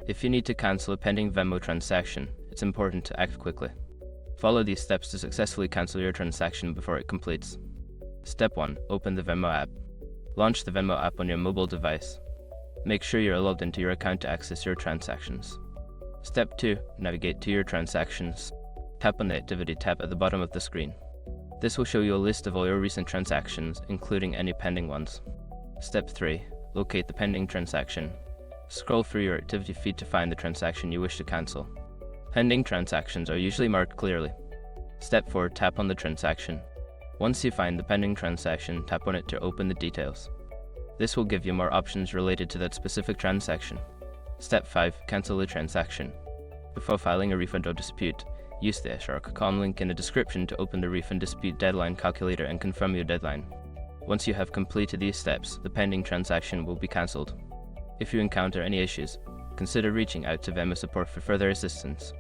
If you need to cancel a pending Venmo transaction, it's important to act quickly. Follow these steps to successfully cancel your transaction before it completes. Step 1. Open the Venmo app. Launch the Venmo app on your mobile device. Make sure you're logged into your account to access your transactions. Step 2. Navigate to your transactions. Tap on the Activity tab at the bottom of the screen. This will show you a list of all your recent transactions, including any pending ones. Step 3. Locate the pending transaction. Scroll through your activity feed to find the transaction you wish to cancel. Pending transactions are usually marked clearly. Step 4. Tap on the transaction. Once you find the pending transaction, tap on it to open the details. This will give you more options related to that specific transaction. Step 5. Cancel the transaction. Before filing a refund or dispute, use the SR.com link in the description to open the refund dispute deadline calculator and confirm your deadline. Once you have completed these steps, the pending transaction will be cancelled. If you encounter any issues, consider reaching out to Venmo support for further assistance.